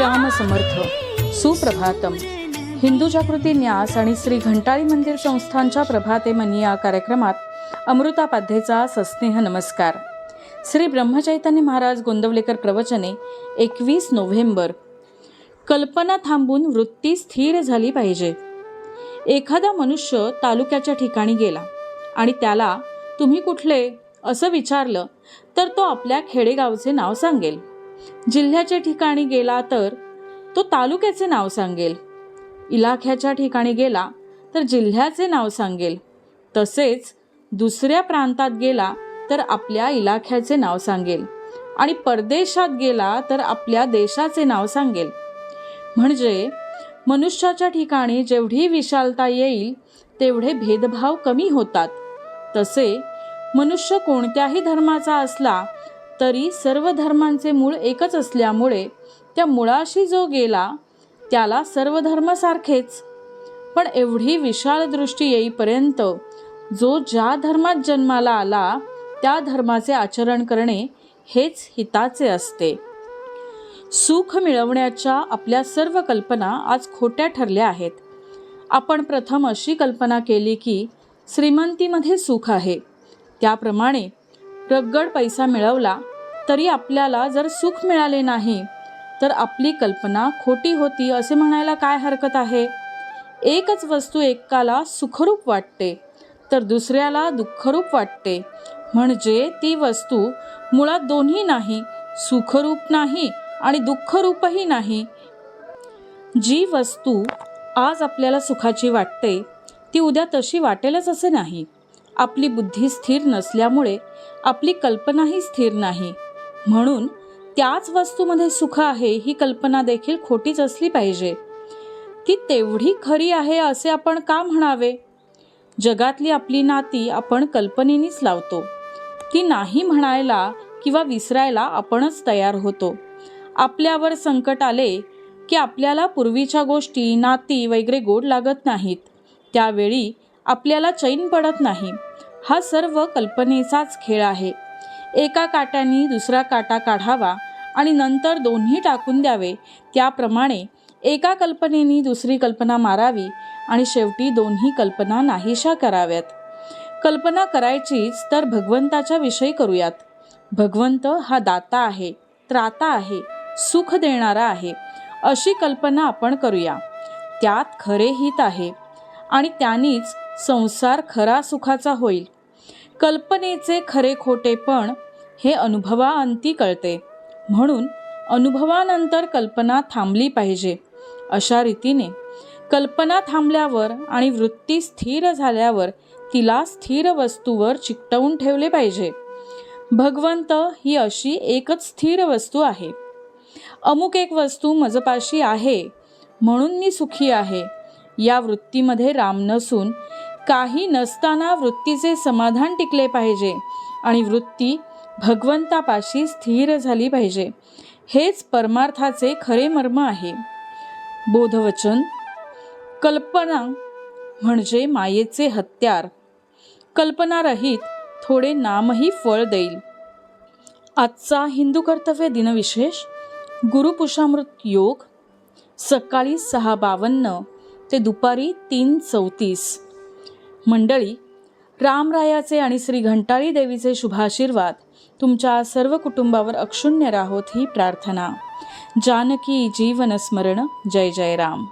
श्रीराम समर्थ सुप्रभातम. हिंदू जागृती न्यास आणि श्री घंटाळी मंदिर संस्थांच्या प्रभाते मनी या कार्यक्रमात अमृतापाध्येचा सस्नेह नमस्कार. श्री ब्रह्मचैतन्य महाराज गोंदवलेकर प्रवचने 21 नोव्हेंबर. कल्पना थांबून वृत्ती स्थिर झाली पाहिजे. एखादा मनुष्य तालुक्याच्या ठिकाणी गेला आणि त्याला तुम्ही कुठले असं विचारलं तर तो आपल्या खेडेगावचे नाव सांगेल. जिल्ह्याच्या ठिकाणी गेला तर तो तालुक्याचे नाव सांगेल. इलाख्याच्या ठिकाणी गेला तर जिल्ह्याचे नाव सांगेल. तसेच दुसऱ्या प्रांतात गेला तर आपल्या इलाख्याचे नाव सांगेल आणि परदेशात गेला तर आपल्या देशाचे नाव सांगेल. म्हणजे मनुष्याच्या ठिकाणी जेवढी विशालता येईल तेवढे भेदभाव कमी होतात. तसे मनुष्य कोणत्याही धर्माचा असला तरी सर्व धर्मांचे मूळ एकच असल्यामुळे त्या मुळाशी जो गेला त्याला सर्व धर्म सारखेच. पण एवढी विशाल दृष्टी येईपर्यंत जो ज्या धर्मात जन्माला आला त्या धर्माचे आचरण करणे हेच हिताचे असते. सुख मिळवण्याच्या आपल्या सर्व कल्पना आज खोट्या ठरल्या आहेत. आपण प्रथम अशी कल्पना केली की श्रीमंतीमध्ये सुख आहे. त्याप्रमाणे रगड पैसा मिळवला तरी आपल्याला जर सुख मिळाले नाही तर आपली कल्पना खोटी होती असे म्हणायला काय हरकत आहे. एकच वस्तू एकाला सुखरूप वाटते तर दुसऱ्याला दुःखरूप वाटते. म्हणजे ती वस्तू मुळात दोन्ही नाही, सुखरूप नाही आणि दुःखरूपही नाही. जी वस्तू आज आपल्याला सुखाची वाटते ती उद्या तशी वाटेलच असे नाही. आपली बुद्धी स्थिर नसल्यामुळे आपली कल्पनाही स्थिर नाही. म्हणून त्याच वस्तूमध्ये सुख आहे ही कल्पना देखील खोटीच असली पाहिजे. ती तेवढी खरी आहे असे आपण का म्हणावे. जगातली आपली नाती आपण कल्पनेनीच लावतो. ती नाही म्हणायला किंवा विसरायला आपणच तयार होतो. आपल्यावर संकट आले की आपल्याला पूर्वीच्या गोष्टी, नाती वगैरे गोड लागत नाहीत. त्यावेळी आपल्याला चैन पडत नाही. हा सर्व कल्पनेचाच खेळ आहे. एका काट्याने दुसरा काटा काढावा आणि नंतर दोन्ही टाकून द्यावे, त्याप्रमाणे एका कल्पनेने दुसरी कल्पना मारावी आणि शेवटी दोन्ही कल्पना नाहीशा कराव्यात. कल्पना करायचीच तर भगवंताच्या विषयी करूयात. भगवंत हा दाता आहे, त्राता आहे, सुख देणारा आहे अशी कल्पना आपण करूया. त्यात खरे हित आहे आणि त्यानीच संसार खरा सुखाचा होईल. कल्पनेचे खरे खोटेपण हे अनुभवाअंती कळते. म्हणून अनुभवानंतर कल्पना थांबली पाहिजे. अशा रीतीने कल्पना थांबल्यावर आणि वृत्ती स्थिर झाल्यावर तिला स्थिर वस्तूवर चिकटवून ठेवले पाहिजे. भगवंत ही अशी एकच स्थिर वस्तू आहे. अमुक एक वस्तू मजपाशी आहे म्हणून मी सुखी आहे या वृत्तीमध्ये राम नसून काही नसताना वृत्तीचे समाधान टिकले पाहिजे आणि वृत्ती भगवंतापाशी स्थिर झाली पाहिजे. हेच परमार्थाचे खरे मर्म आहे. बोधवचन. कल्पना म्हणजे मायेचे हत्यार. कल्पनारहित थोडे नामही फळ देईल. आजचा हिंदू कर्तव्य दिनविशेष गुरुपुषामृत योग सकाळी 6:52 ते दुपारी 3:34. मंडळी, रामरायाचे आणि श्री घंटाळी देवीचे शुभाशीर्वाद तुमच्या सर्व कुटुंबावर अक्षुण्य राहोत ही प्रार्थना. जानकी जीवन स्मरण. जय जय राम.